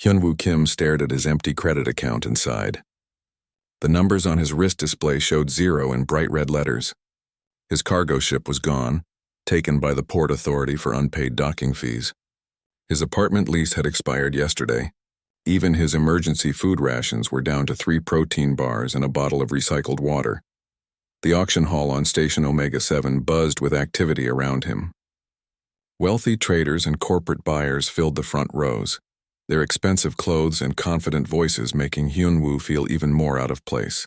Hyunwoo Kim stared at his empty credit account and sighed. The numbers on his wrist display showed 0 in bright red letters. His cargo ship was gone, taken by the port authority for unpaid docking fees. His apartment lease had expired yesterday. Even his emergency food rations were down to 3 protein bars and a bottle of recycled water. The auction hall on Station Omega 7 buzzed with activity around him. Wealthy traders and corporate buyers filled the front rows, their expensive clothes and confident voices making Hyunwoo feel even more out of place.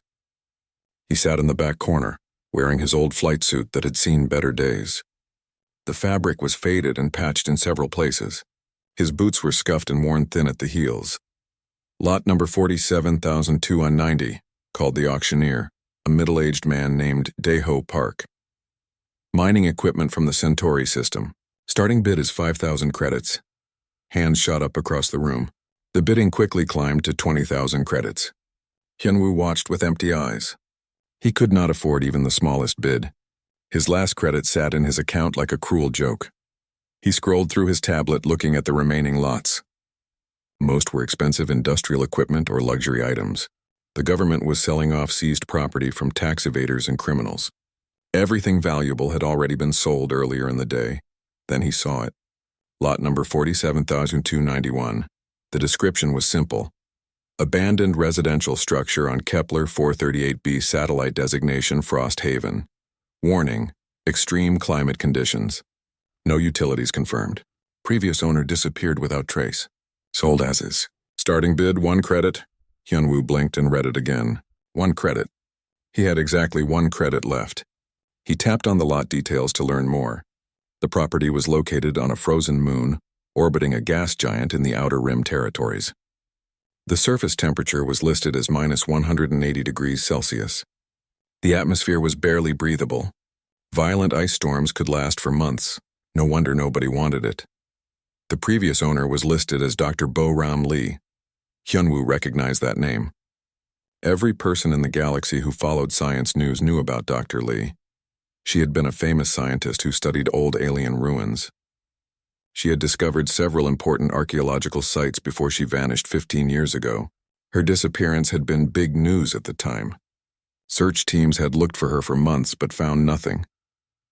He sat in the back corner, wearing his old flight suit that had seen better days. The fabric was faded and patched in several places. His boots were scuffed and worn thin at the heels. Lot number 47,290, called the auctioneer, a middle-aged man named Daeho Park. Mining equipment from the Centauri system. Starting bid is 5,000 credits. Hands shot up across the room. The bidding quickly climbed to 20,000 credits. Hyunwoo watched with empty eyes. He could not afford even the smallest bid. His last credit sat in his account like a cruel joke. He scrolled through his tablet looking at the remaining lots. Most were expensive industrial equipment or luxury items. The government was selling off seized property from tax evaders and criminals. Everything valuable had already been sold earlier in the day. Then he saw it. Lot number 47,291. The description was simple. Abandoned residential structure on Kepler 438b satellite designation Frost Haven. Warning, extreme climate conditions. No utilities confirmed. Previous owner disappeared without trace. Sold as is. Starting bid 1 credit. Hyunwoo blinked and read it again. 1 credit. He had exactly 1 credit left. He tapped on the lot details to learn more. The property was located on a frozen moon, orbiting a gas giant in the Outer Rim territories. The surface temperature was listed as -180 degrees Celsius. The atmosphere was barely breathable. Violent ice storms could last for months. No wonder nobody wanted it. The previous owner was listed as Dr. Bo-Ram Lee. Hyunwoo recognized that name. Every person in the galaxy who followed science news knew about Dr. Lee. She had been a famous scientist who studied old alien ruins. She had discovered several important archaeological sites before she vanished 15 years ago. Her disappearance had been big news at the time. Search teams had looked for her for months but found nothing.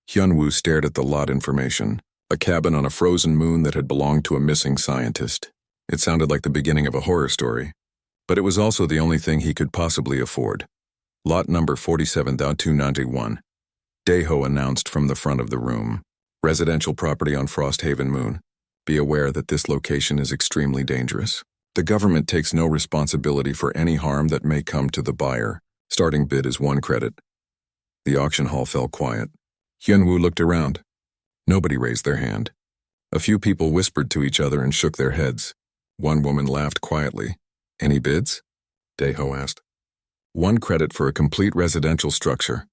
Hyunwoo stared at the lot information, a cabin on a frozen moon that had belonged to a missing scientist. It sounded like the beginning of a horror story, but it was also the only thing he could possibly afford. Lot number 47,291. Daeho announced from the front of the room. Residential property on Frosthaven Moon. Be aware that this location is extremely dangerous. The government takes no responsibility for any harm that may come to the buyer. Starting bid is 1 credit. The auction hall fell quiet. Hyunwoo looked around. Nobody raised their hand. A few people whispered to each other and shook their heads. One woman laughed quietly. Any bids? Daeho asked. 1 credit for a complete residential structure.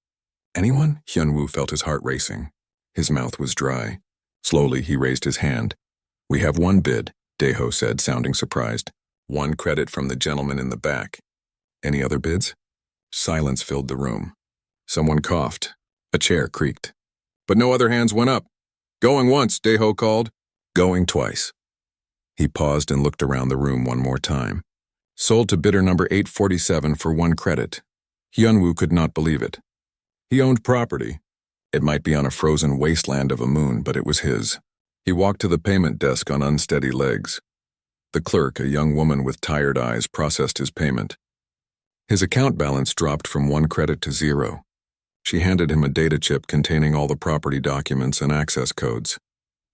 Anyone? Hyunwoo felt his heart racing. His mouth was dry. Slowly, he raised his hand. We have 1 bid, Daeho said, sounding surprised. 1 credit from the gentleman in the back. Any other bids? Silence filled the room. Someone coughed. A chair creaked. But no other hands went up. Going once, Daeho called. Going twice. He paused and looked around the room one more time. Sold to bidder number 847 for 1 credit. Hyunwoo could not believe it. He owned property. It might be on a frozen wasteland of a moon, but it was his. He walked to the payment desk on unsteady legs. The clerk, a young woman with tired eyes, processed his payment. His account balance dropped from 1 credit to 0. She handed him a data chip containing all the property documents and access codes.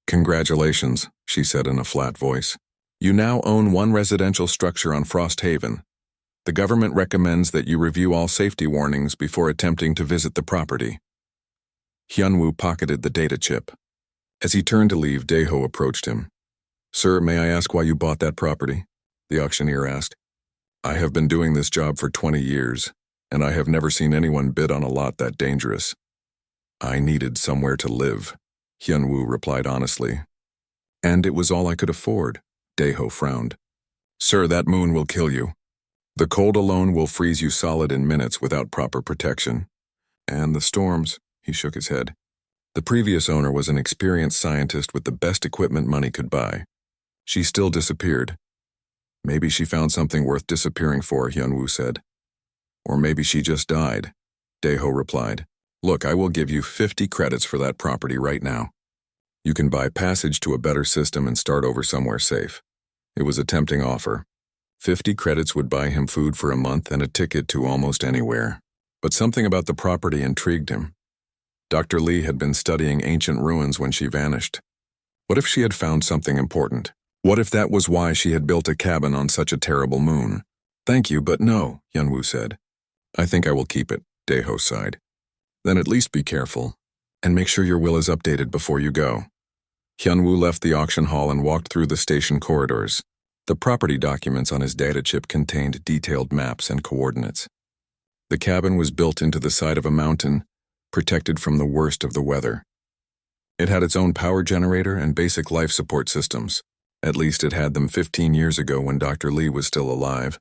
Congratulations, she said in a flat voice. You now own 1 residential structure on Frosthaven. The government recommends that you review all safety warnings before attempting to visit the property. Hyunwoo pocketed the data chip. As he turned to leave, Daeho approached him. Sir, may I ask why you bought that property? The auctioneer asked. I have been doing this job for 20 years, and I have never seen anyone bid on a lot that dangerous. I needed somewhere to live, Hyunwoo replied honestly. And it was all I could afford, Daeho frowned. Sir, that moon will kill you. The cold alone will freeze you solid in minutes without proper protection. And the storms, he shook his head. The previous owner was an experienced scientist with the best equipment money could buy. She still disappeared. Maybe she found something worth disappearing for, Hyunwoo said. Or maybe she just died, Daeho replied. Look, I will give you 50 credits for that property right now. You can buy passage to a better system and start over somewhere safe. It was a tempting offer. 50 credits would buy him food for a month and a ticket to almost anywhere. But something about the property intrigued him. Dr. Lee had been studying ancient ruins when she vanished. What if she had found something important? What if that was why she had built a cabin on such a terrible moon? Thank you, but no, Hyunwoo said. I think I will keep it, Daeho sighed. Then at least be careful, and make sure your will is updated before you go. Hyunwoo left the auction hall and walked through the station corridors. The property documents on his data chip contained detailed maps and coordinates. The cabin was built into the side of a mountain, protected from the worst of the weather. It had its own power generator and basic life support systems. At least it had them 15 years ago when Dr. Lee was still alive.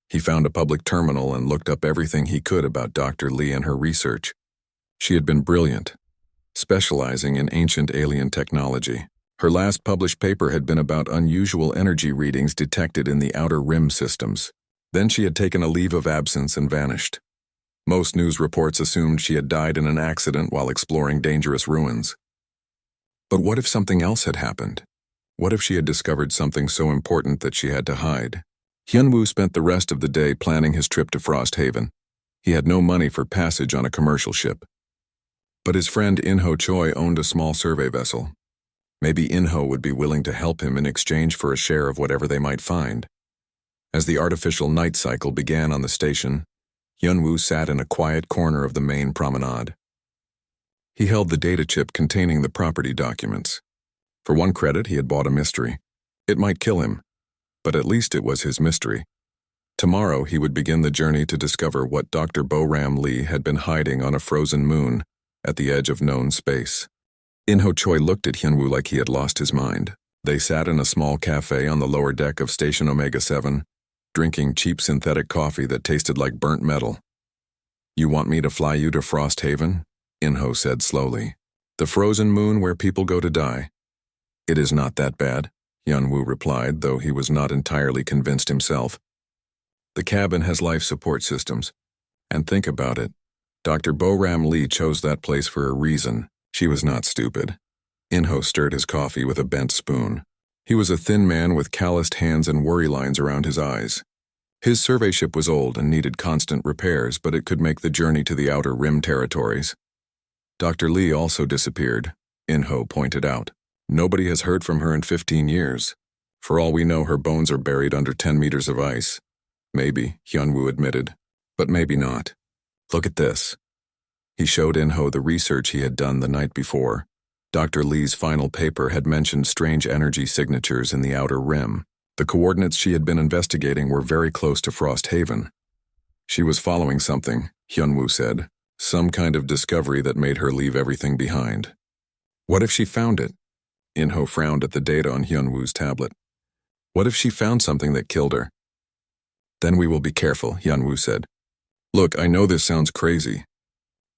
He found a public terminal and looked up everything he could about Dr. Lee and her research. She had been brilliant, specializing in ancient alien technology. Her last published paper had been about unusual energy readings detected in the outer rim systems. Then she had taken a leave of absence and vanished. Most news reports assumed she had died in an accident while exploring dangerous ruins. But what if something else had happened? What if she had discovered something so important that she had to hide? Hyunwoo spent the rest of the day planning his trip to Frost Haven. He had no money for passage on a commercial ship. But his friend In-ho Choi owned a small survey vessel. Maybe In-ho would be willing to help him in exchange for a share of whatever they might find. As the artificial night cycle began on the station, Hyunwoo sat in a quiet corner of the main promenade. He held the data chip containing the property documents. For 1 credit, he had bought a mystery. It might kill him, but at least it was his mystery. Tomorrow, he would begin the journey to discover what Dr. Bo-Ram Lee had been hiding on a frozen moon at the edge of known space. In-ho Choi looked at Hyunwoo like he had lost his mind. They sat in a small cafe on the lower deck of Station Omega 7, drinking cheap synthetic coffee that tasted like burnt metal. You want me to fly you to Frost Haven? In-ho said slowly. The frozen moon where people go to die. It is not that bad, Hyunwoo replied, though he was not entirely convinced himself. The cabin has life support systems. And think about it. Dr. Bo-Ram Lee chose that place for a reason. She was not stupid. In-ho stirred his coffee with a bent spoon. He was a thin man with calloused hands and worry lines around his eyes. His survey ship was old and needed constant repairs, but it could make the journey to the outer rim territories. Dr. Lee also disappeared, In-ho pointed out. Nobody has heard from her in 15 years. For all we know, her bones are buried under 10 meters of ice. Maybe, Hyunwoo admitted, but maybe not. Look at this. He showed In-ho the research he had done the night before. Dr. Lee's final paper had mentioned strange energy signatures in the outer rim. The coordinates she had been investigating were very close to Frost Haven. She was following something, Hyunwoo said, some kind of discovery that made her leave everything behind. What if she found it? In-ho frowned at the data on Hyunwoo's tablet. What if she found something that killed her? Then we will be careful, Hyunwoo said. Look, I know this sounds crazy,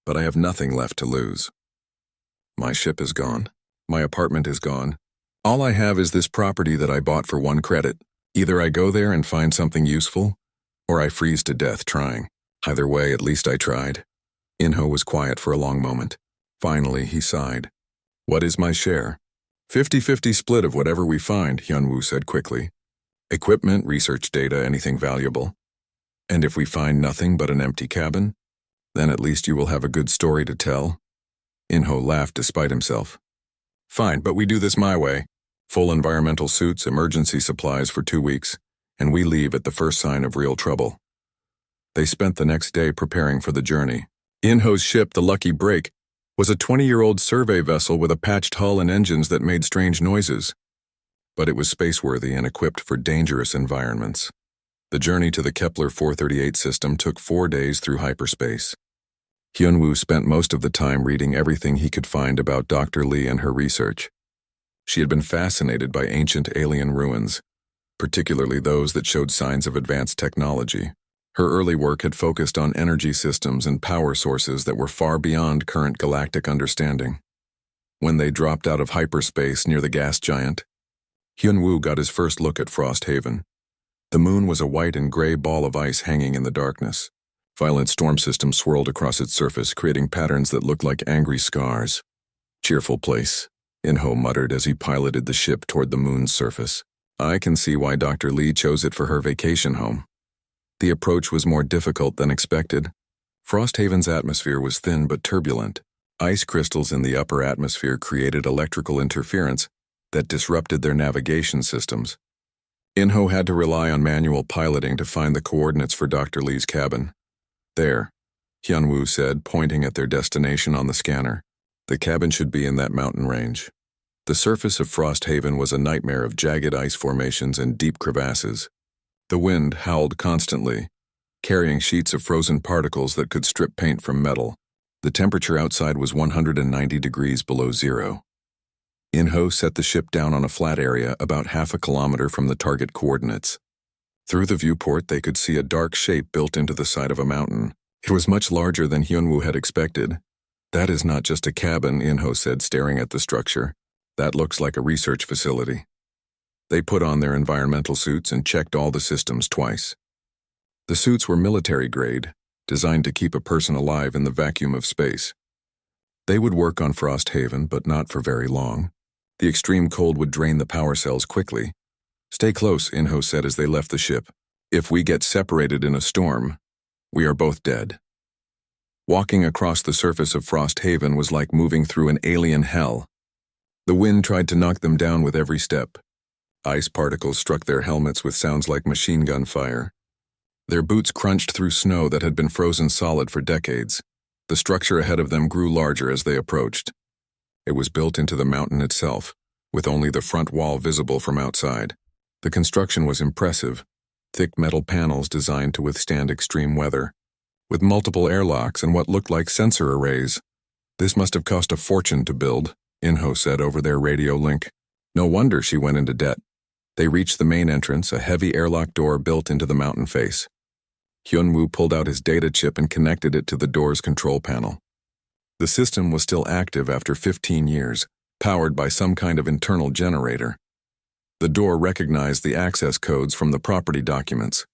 but I have nothing left to lose. My ship is gone. My apartment is gone. All I have is this property that I bought for 1 credit. Either I go there and find something useful, or I freeze to death trying. Either way, at least I tried. In-ho was quiet for a long moment. Finally, he sighed. What is my share? 50-50 split of whatever we find, Hyunwoo said quickly. Equipment, research data, anything valuable. And if we find nothing but an empty cabin, then at least you will have a good story to tell. In-ho laughed despite himself. Fine, but we do this my way. Full environmental suits, emergency supplies for 2 weeks, and we leave at the first sign of real trouble. They spent the next day preparing for the journey. In-ho's ship, the Lucky Break, was a 20-year-old survey vessel with a patched hull and engines that made strange noises. But it was spaceworthy and equipped for dangerous environments. The journey to the Kepler 438 system took 4 days through hyperspace. Hyunwoo spent most of the time reading everything he could find about Dr. Lee and her research. She had been fascinated by ancient alien ruins, particularly those that showed signs of advanced technology. Her early work had focused on energy systems and power sources that were far beyond current galactic understanding. When they dropped out of hyperspace near the gas giant, Hyunwoo got his first look at Frost Haven. The moon was a white and gray ball of ice hanging in the darkness. Violent storm systems swirled across its surface, creating patterns that looked like angry scars. Cheerful place, Inho muttered as he piloted the ship toward the moon's surface. I can see why Dr. Lee chose it for her vacation home. The approach was more difficult than expected. Frosthaven's atmosphere was thin but turbulent. Ice crystals in the upper atmosphere created electrical interference that disrupted their navigation systems. Inho had to rely on manual piloting to find the coordinates for Dr. Lee's cabin. There, Hyunwoo said, pointing at their destination on the scanner. The cabin should be in that mountain range. The surface of Frosthaven was a nightmare of jagged ice formations and deep crevasses. The wind howled constantly, carrying sheets of frozen particles that could strip paint from metal. The temperature outside was 190 degrees below zero. Inho set the ship down on a flat area about half a kilometer from the target coordinates. Through the viewport, they could see a dark shape built into the side of a mountain. It was much larger than Hyunwoo had expected. That is not just a cabin, Inho said, staring at the structure. That looks like a research facility. They put on their environmental suits and checked all the systems twice. The suits were military grade, designed to keep a person alive in the vacuum of space. They would work on Frosthaven, but not for very long. The extreme cold would drain the power cells quickly. Stay close, Inho said as they left the ship. If we get separated in a storm, we are both dead. Walking across the surface of Frosthaven was like moving through an alien hell. The wind tried to knock them down with every step. Ice particles struck their helmets with sounds like machine gun fire. Their boots crunched through snow that had been frozen solid for decades. The structure ahead of them grew larger as they approached. It was built into the mountain itself, with only the front wall visible from outside. The construction was impressive, thick metal panels designed to withstand extreme weather, with multiple airlocks and what looked like sensor arrays. This must have cost a fortune to build, Inho said over their radio link. No wonder she went into debt. They reached the main entrance, a heavy airlock door built into the mountain face. Hyunwoo pulled out his data chip and connected it to the door's control panel. The system was still active after 15 years, powered by some kind of internal generator. The door recognized the access codes from the property documents.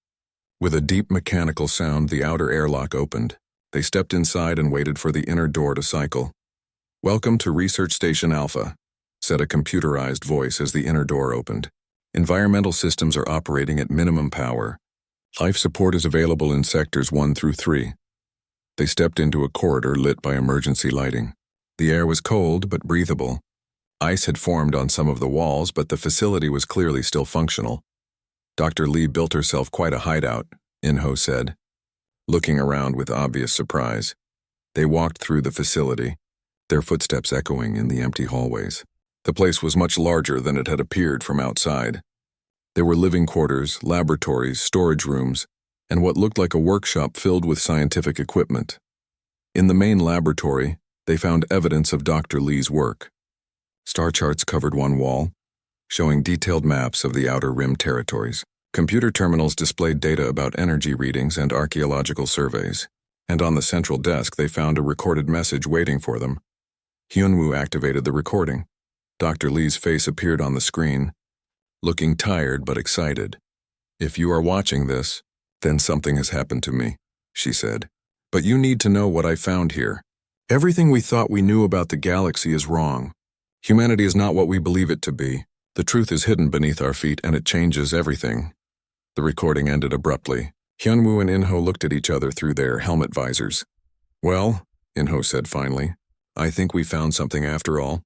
With a deep mechanical sound, the outer airlock opened. They stepped inside and waited for the inner door to cycle. "Welcome to Research Station Alpha," said a computerized voice as the inner door opened. "Environmental systems are operating at minimum power. Life support is available in sectors 1 through 3. They stepped into a corridor lit by emergency lighting. The air was cold but breathable. Ice had formed on some of the walls, but the facility was clearly still functional. Dr. Lee built herself quite a hideout, Inho said, looking around with obvious surprise. They walked through the facility, their footsteps echoing in the empty hallways. The place was much larger than it had appeared from outside. There were living quarters, laboratories, storage rooms, and what looked like a workshop filled with scientific equipment. In the main laboratory, they found evidence of Dr. Lee's work. Star charts covered one wall, showing detailed maps of the Outer Rim territories. Computer terminals displayed data about energy readings and archaeological surveys, and on the central desk they found a recorded message waiting for them. Hyunwoo activated the recording. Dr. Lee's face appeared on the screen, looking tired but excited. "If you are watching this, then something has happened to me," she said. "But you need to know what I found here. Everything we thought we knew about the galaxy is wrong. Humanity is not what we believe it to be. The truth is hidden beneath our feet, and it changes everything." The recording ended abruptly. Hyunwoo and Inho looked at each other through their helmet visors. "Well," Inho said finally, "I think we found something after all."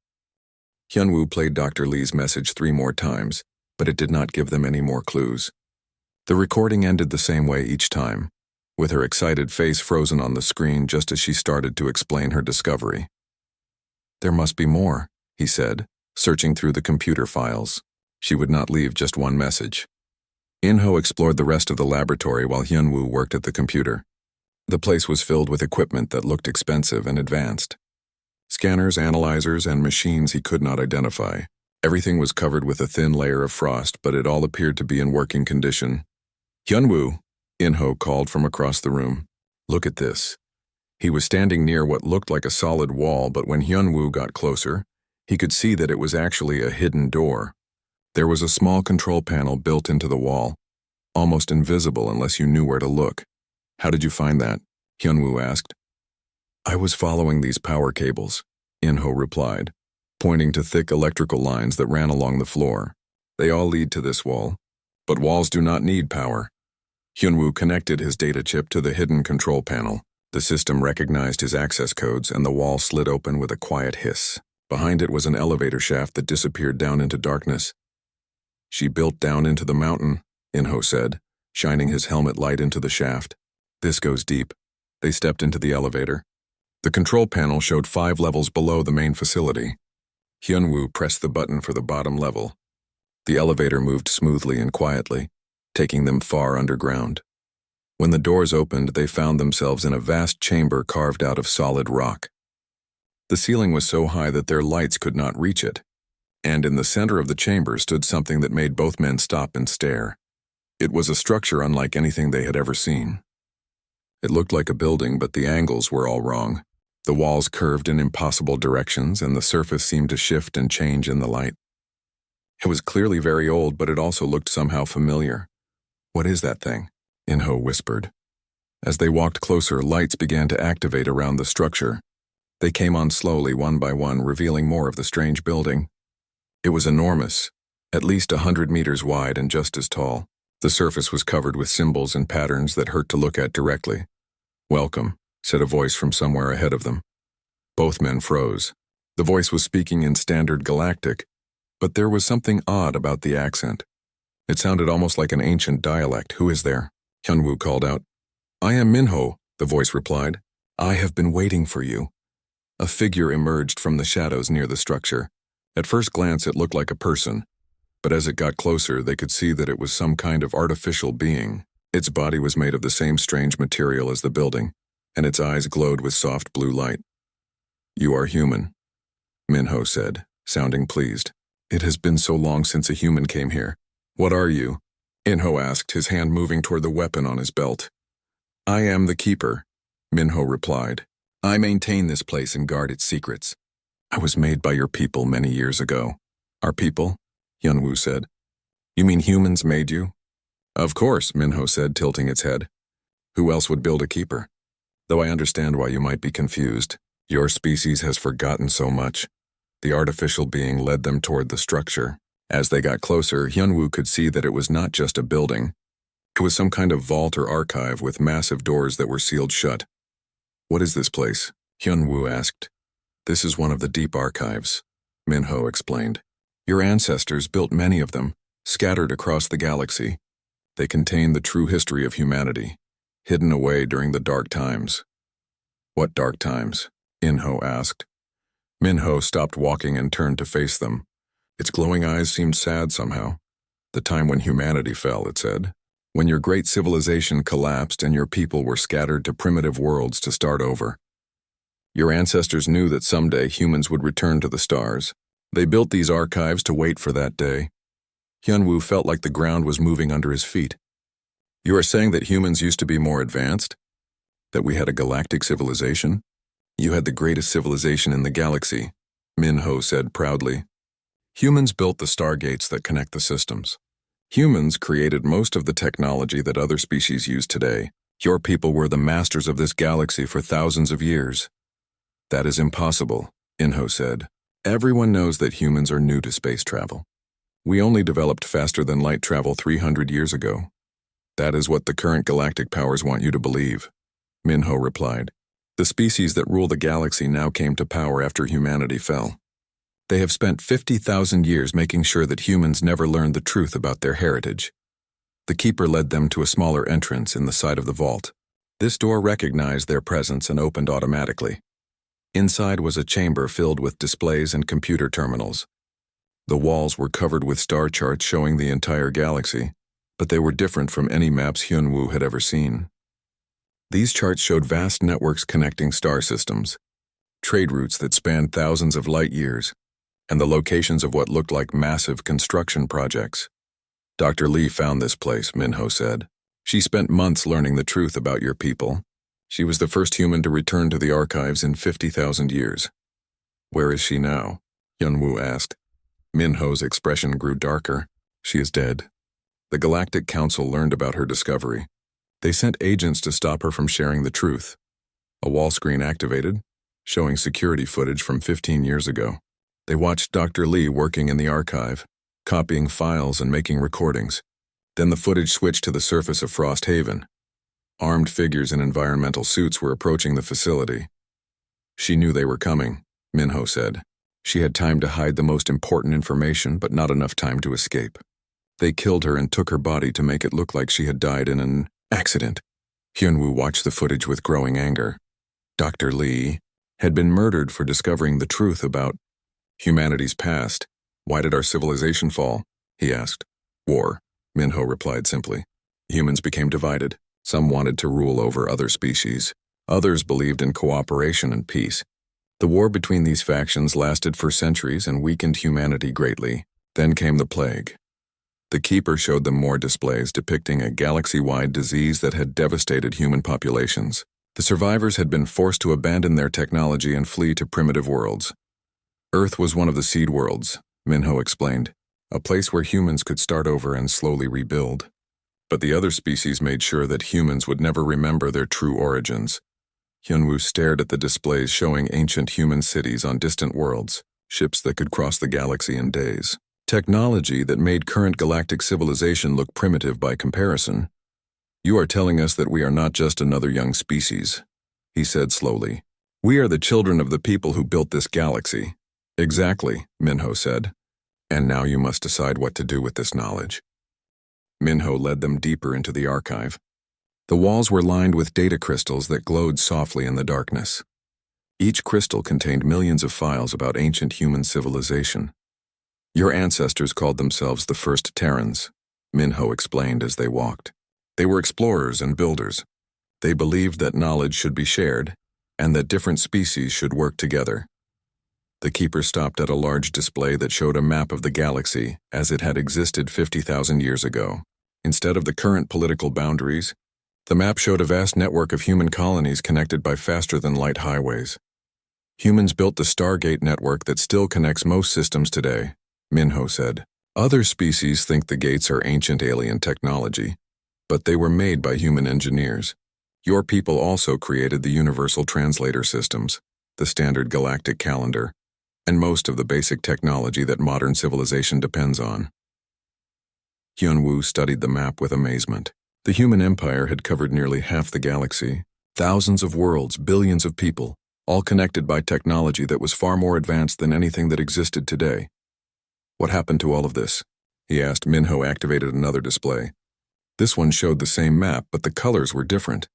Hyunwoo played Dr. Lee's message 3 more times, but it did not give them any more clues. The recording ended the same way each time, with her excited face frozen on the screen just as she started to explain her discovery. "There must be more," he said, searching through the computer files. She would not leave just one message. Inho explored the rest of the laboratory while Hyunwoo worked at the computer. The place was filled with equipment that looked expensive and advanced. Scanners, analyzers, and machines he could not identify. Everything was covered with a thin layer of frost, but it all appeared to be in working condition. "Hyunwoo," Inho called from across the room. "Look at this." He was standing near what looked like a solid wall, but when Hyunwoo got closer, he could see that it was actually a hidden door. There was a small control panel built into the wall. almost invisible unless you knew where to look. How did you find that? Hyunwoo asked. I was following these power cables, Inho replied, pointing to thick electrical lines that ran along the floor. They all lead to this wall. But walls do not need power. Hyunwoo connected his data chip to the hidden control panel. The system recognized his access codes and the wall slid open with a quiet hiss. Behind it was an elevator shaft that disappeared down into darkness. She built down into the mountain, Inho said, shining his helmet light into the shaft. This goes deep. They stepped into the elevator. The control panel showed 5 levels below the main facility. Hyunwoo pressed the button for the bottom level. The elevator moved smoothly and quietly, taking them far underground. When the doors opened, they found themselves in a vast chamber carved out of solid rock. The ceiling was so high that their lights could not reach it, and in the center of the chamber stood something that made both men stop and stare. It was a structure unlike anything they had ever seen. It looked like a building, but the angles were all wrong. The walls curved in impossible directions, and the surface seemed to shift and change in the light. It was clearly very old, but it also looked somehow familiar. What is that thing? Inho whispered. As they walked closer, lights began to activate around the structure. They came on slowly, one by one, revealing more of the strange building. It was enormous, at least 100 meters wide and just as tall. The surface was covered with symbols and patterns that hurt to look at directly. Welcome, said a voice from somewhere ahead of them. Both men froze. The voice was speaking in standard Galactic, but there was something odd about the accent. It sounded almost like an ancient dialect. Who is there? Hyunwoo called out. I am Minho, the voice replied. I have been waiting for you. A figure emerged from the shadows near the structure. At first glance, it looked like a person, but as it got closer, they could see that it was some kind of artificial being. Its body was made of the same strange material as the building, and its eyes glowed with soft blue light. You are human, Minho said, sounding pleased. It has been so long since a human came here. What are you? Inho asked, his hand moving toward the weapon on his belt. I am the Keeper, Minho replied. I maintain this place and guard its secrets. I was made by your people many years ago. Our people? Hyunwoo said. You mean humans made you? Of course, Minho said, tilting its head. Who else would build a keeper? Though I understand why you might be confused. Your species has forgotten so much. The artificial being led them toward the structure. As they got closer, Hyunwoo could see that it was not just a building. It was some kind of vault or archive with massive doors that were sealed shut. What is this place? Hyunwoo asked. This is one of the deep archives, Minho explained. Your ancestors built many of them, scattered across the galaxy. They contain the true history of humanity, hidden away during the dark times. What dark times? Inho asked. Minho stopped walking and turned to face them. Its glowing eyes seemed sad somehow. The time when humanity fell, it said. When your great civilization collapsed and your people were scattered to primitive worlds to start over. Your ancestors knew that someday humans would return to the stars. They built these archives to wait for that day. Hyunwoo felt like the ground was moving under his feet. You are saying that humans used to be more advanced? That we had a galactic civilization? You had the greatest civilization in the galaxy, Minho said proudly. Humans built the stargates that connect the systems. Humans created most of the technology that other species use today. Your people were the masters of this galaxy for thousands of years. That is impossible, Inho said. Everyone knows that humans are new to space travel. We only developed faster than light travel 300 years ago. That is what the current galactic powers want you to believe, Minho replied. The species that rule the galaxy now came to power after humanity fell. They have spent 50,000 years making sure that humans never learned the truth about their heritage. The Keeper led them to a smaller entrance in the side of the vault. This door recognized their presence and opened automatically. Inside was a chamber filled with displays and computer terminals. The walls were covered with star charts showing the entire galaxy, but they were different from any maps Hyunwoo had ever seen. These charts showed vast networks connecting star systems, trade routes that spanned thousands of light years, and the locations of what looked like massive construction projects. Dr. Lee found this place, Minho said. She spent months learning the truth about your people. She was the first human to return to the archives in 50,000 years. Where is she now? Hyunwoo asked. Minho's expression grew darker. She is dead. The Galactic Council learned about her discovery. They sent agents to stop her from sharing the truth. A wall screen activated, showing security footage from 15 years ago. They watched Dr. Lee working in the archive, copying files and making recordings. Then the footage switched to the surface of Frost Haven. Armed figures in environmental suits were approaching the facility. She knew they were coming, Minho said. She had time to hide the most important information, but not enough time to escape. They killed her and took her body to make it look like she had died in an accident. Hyunwoo watched the footage with growing anger. Dr. Lee had been murdered for discovering the truth about humanity's past. Why did our civilization fall? He asked. War, Minho replied simply. Humans became divided. Some wanted to rule over other species. Others believed in cooperation and peace. The war between these factions lasted for centuries and weakened humanity greatly. Then came the plague. The Keeper showed them more displays depicting a galaxy-wide disease that had devastated human populations. The survivors had been forced to abandon their technology and flee to primitive worlds. Earth was one of the seed worlds, Minho explained, a place where humans could start over and slowly rebuild. But the other species made sure that humans would never remember their true origins. Hyunwoo stared at the displays showing ancient human cities on distant worlds, ships that could cross the galaxy in days. Technology that made current galactic civilization look primitive by comparison. You are telling us that we are not just another young species, he said slowly. We are the children of the people who built this galaxy. Exactly, Minho said. And now you must decide what to do with this knowledge. Minho led them deeper into the archive. The walls were lined with data crystals that glowed softly in the darkness. Each crystal contained millions of files about ancient human civilization. Your ancestors called themselves the first Terrans, Minho explained as they walked. They were explorers and builders. They believed that knowledge should be shared, and that different species should work together. The Keeper stopped at a large display that showed a map of the galaxy as it had existed 50,000 years ago. Instead of the current political boundaries, the map showed a vast network of human colonies connected by faster-than-light highways. Humans built the Stargate network that still connects most systems today, Minho said. Other species think the gates are ancient alien technology, but they were made by human engineers. Your people also created the universal translator systems, the standard galactic calendar, and most of the basic technology that modern civilization depends on. Hyunwoo studied the map with amazement. The human empire had covered nearly half the galaxy, thousands of worlds, billions of people, all connected by technology that was far more advanced than anything that existed today. What happened to all of this? He asked. Minho activated another display. This one showed the same map, but the colors were different.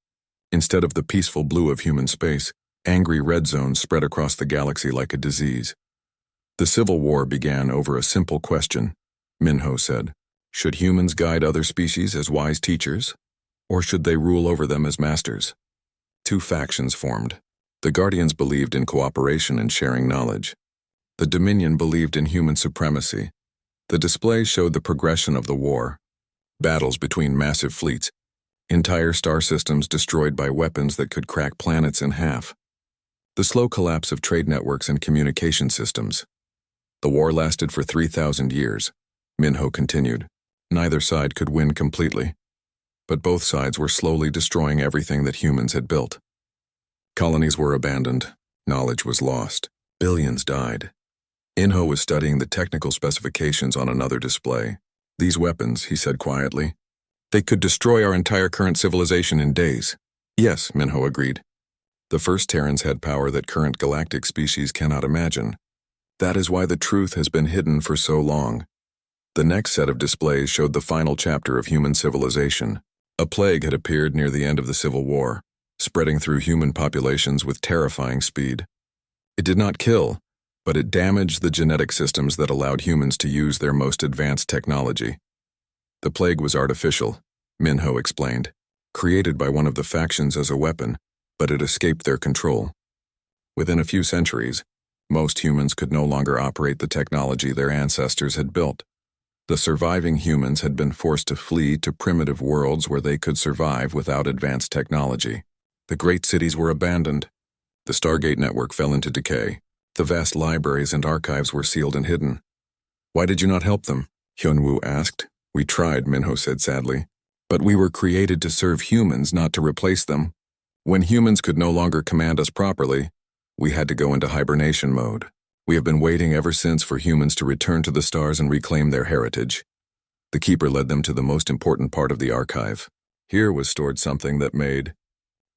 Instead of the peaceful blue of human space, angry red zones spread across the galaxy like a disease. The Civil War began over a simple question, Minho said. Should humans guide other species as wise teachers, or should they rule over them as masters? Two factions formed. The Guardians believed in cooperation and sharing knowledge. The Dominion believed in human supremacy. The display showed the progression of the war. Battles between massive fleets, entire star systems destroyed by weapons that could crack planets in half. The slow collapse of trade networks and communication systems. The war lasted for 3,000 years, Minho continued. Neither side could win completely, but both sides were slowly destroying everything that humans had built. Colonies were abandoned, knowledge was lost, billions died. Minho was studying the technical specifications on another display. These weapons, he said quietly, they could destroy our entire current civilization in days. Yes, Minho agreed. The first Terrans had power that current galactic species cannot imagine. That is why the truth has been hidden for so long. The next set of displays showed the final chapter of human civilization. A plague had appeared near the end of the Civil War, spreading through human populations with terrifying speed. It did not kill, but it damaged the genetic systems that allowed humans to use their most advanced technology. The plague was artificial, Minho explained, created by one of the factions as a weapon, but it escaped their control. Within a few centuries, most humans could no longer operate the technology their ancestors had built. The surviving humans had been forced to flee to primitive worlds where they could survive without advanced technology. The great cities were abandoned. The Stargate network fell into decay. The vast libraries and archives were sealed and hidden. Why did you not help them? Hyunwoo asked. We tried, Minho said sadly. But we were created to serve humans, not to replace them. When humans could no longer command us properly, we had to go into hibernation mode. We have been waiting ever since for humans to return to the stars and reclaim their heritage. The keeper led them to the most important part of the archive. Here was stored something that made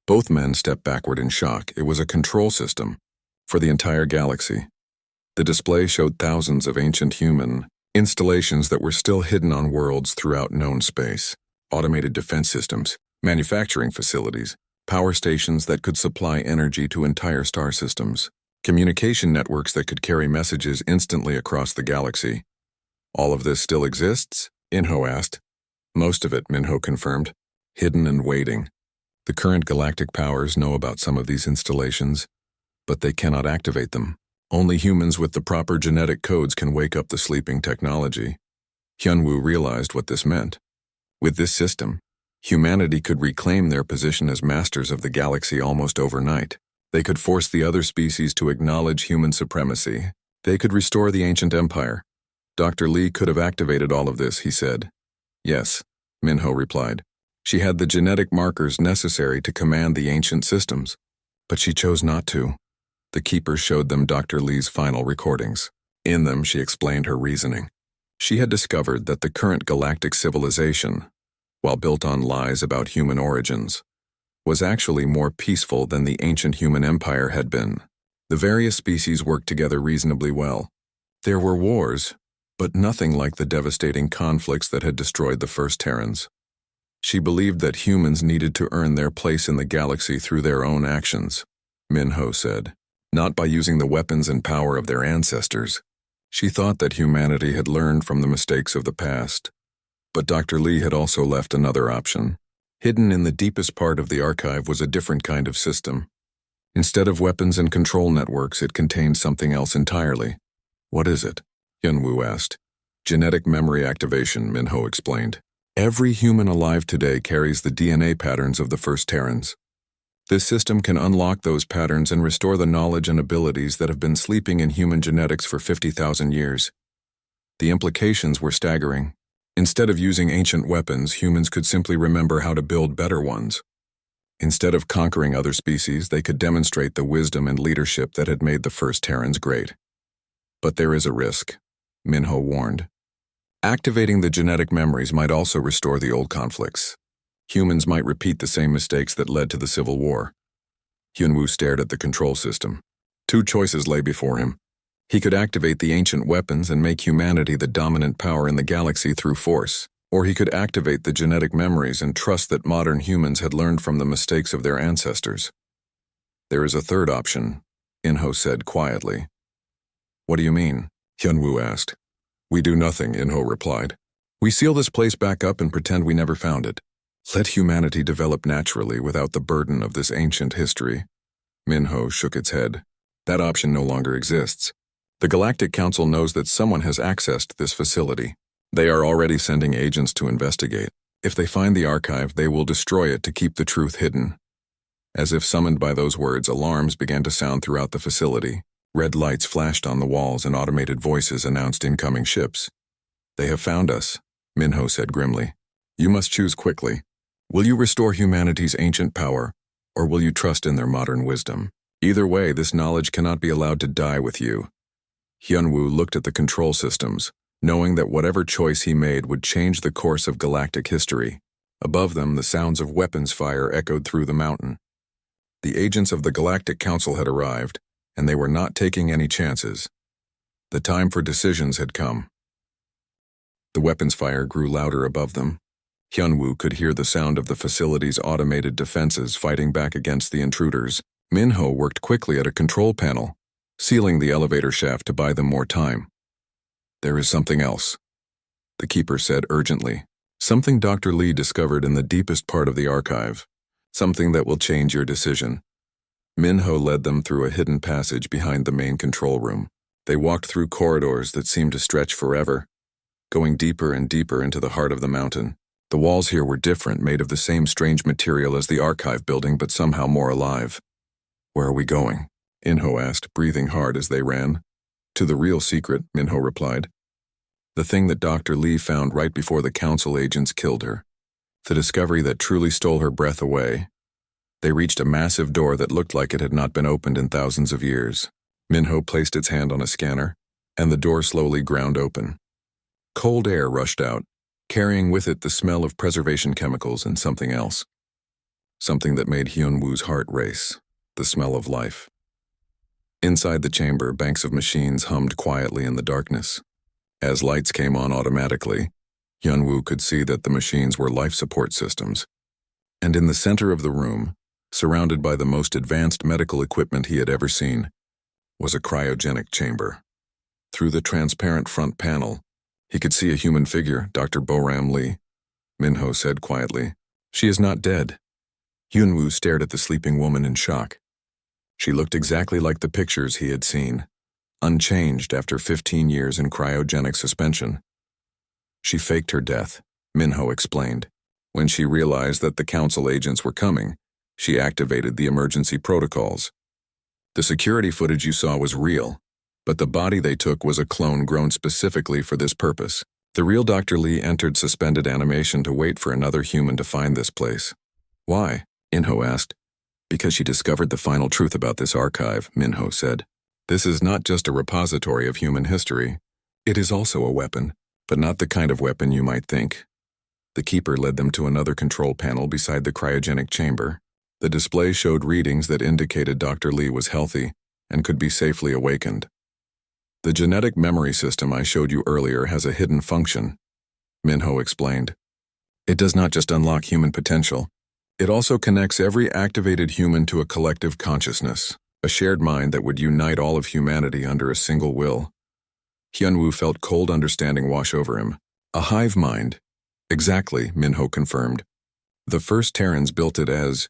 both men step backward in shock. It was a control system for the entire galaxy. The display showed thousands of ancient human installations that were still hidden on worlds throughout known space. Automated defense systems, manufacturing facilities, power stations that could supply energy to entire star systems, communication networks that could carry messages instantly across the galaxy. All of this still exists? Inho asked. Most of it, Minho confirmed, hidden and waiting. The current galactic powers know about some of these installations, but they cannot activate them. Only humans with the proper genetic codes can wake up the sleeping technology. Hyunwoo realized what this meant. With this system, humanity could reclaim their position as masters of the galaxy almost overnight. They could force the other species to acknowledge human supremacy. They could restore the ancient empire. Dr. Lee could have activated all of this, he said. Yes, Minho replied. She had the genetic markers necessary to command the ancient systems, but she chose not to. The keeper showed them Dr. Lee's final recordings. In them, she explained her reasoning. She had discovered that the current galactic civilization, while built on lies about human origins, was actually more peaceful than the ancient human empire had been. The various species worked together reasonably well. There were wars, but nothing like the devastating conflicts that had destroyed the first Terrans. She believed that humans needed to earn their place in the galaxy through their own actions, Minho said, not by using the weapons and power of their ancestors. She thought that humanity had learned from the mistakes of the past. But Dr. Lee had also left another option. Hidden in the deepest part of the archive was a different kind of system. Instead of weapons and control networks, it contained something else entirely. What is it? Hyunwoo asked. Genetic memory activation, Minho explained. Every human alive today carries the DNA patterns of the first Terrans. This system can unlock those patterns and restore the knowledge and abilities that have been sleeping in human genetics for 50,000 years. The implications were staggering. Instead of using ancient weapons, humans could simply remember how to build better ones. Instead of conquering other species, they could demonstrate the wisdom and leadership that had made the first Terrans great. But there is a risk, Minho warned. Activating the genetic memories might also restore the old conflicts. Humans might repeat the same mistakes that led to the Civil War. Hyunwoo stared at the control system. Two choices lay before him. He could activate the ancient weapons and make humanity the dominant power in the galaxy through force, or he could activate the genetic memories and trust that modern humans had learned from the mistakes of their ancestors. There is a third option, Inho said quietly. What do you mean? Hyunwoo asked. We do nothing, Inho replied. We seal this place back up and pretend we never found it. Let humanity develop naturally without the burden of this ancient history. Minho shook its head. That option no longer exists. The Galactic Council knows that someone has accessed this facility. They are already sending agents to investigate. If they find the archive, they will destroy it to keep the truth hidden. As if summoned by those words, alarms began to sound throughout the facility. Red lights flashed on the walls and automated voices announced incoming ships. They have found us, Minho said grimly. You must choose quickly. Will you restore humanity's ancient power, or will you trust in their modern wisdom? Either way, this knowledge cannot be allowed to die with you. Hyunwoo looked at the control systems, knowing that whatever choice he made would change the course of galactic history. Above them, the sounds of weapons fire echoed through the mountain. The agents of the Galactic Council had arrived, and they were not taking any chances. The time for decisions had come. The weapons fire grew louder above them. Hyunwoo could hear the sound of the facility's automated defenses fighting back against the intruders. Minho worked quickly at a control panel, sealing the elevator shaft to buy them more time. There is something else, the keeper said urgently. Something Dr. Lee discovered in the deepest part of the archive. Something that will change your decision. Minho led them through a hidden passage behind the main control room. They walked through corridors that seemed to stretch forever, going deeper and deeper into the heart of the mountain. The walls here were different, made of the same strange material as the archive building, but somehow more alive. Where are we going? Inho asked, breathing hard as they ran. To the real secret, Minho replied. The thing that Dr. Lee found right before the council agents killed her. The discovery that truly stole her breath away. They reached a massive door that looked like it had not been opened in thousands of years. Minho placed its hand on a scanner, and the door slowly ground open. Cold air rushed out, carrying with it the smell of preservation chemicals and something else. Something that made Hyun-woo's heart race, the smell of life. Inside the chamber, banks of machines hummed quietly in the darkness. As lights came on automatically, Hyun-woo could see that the machines were life support systems. And in the center of the room, surrounded by the most advanced medical equipment he had ever seen, was a cryogenic chamber. Through the transparent front panel, he could see a human figure, Dr. Boram Lee. Minho said quietly, "She is not dead." Hyun-woo stared at the sleeping woman in shock. She looked exactly like the pictures he had seen, unchanged after 15 years in cryogenic suspension. She faked her death, Minho explained. When she realized that the council agents were coming, she activated the emergency protocols. The security footage you saw was real, but the body they took was a clone grown specifically for this purpose. The real Dr. Lee entered suspended animation to wait for another human to find this place. Why? Inho asked. Because she discovered the final truth about this archive, Minho said. This is not just a repository of human history. It is also a weapon, but not the kind of weapon you might think. The keeper led them to another control panel beside the cryogenic chamber. The display showed readings that indicated Dr. Lee was healthy and could be safely awakened. The genetic memory system I showed you earlier has a hidden function, Minho explained. It does not just unlock human potential. It also connects every activated human to a collective consciousness, a shared mind that would unite all of humanity under a single will. Hyun-woo felt cold understanding wash over him. A hive mind. Exactly, Minho confirmed. The first Terrans built it as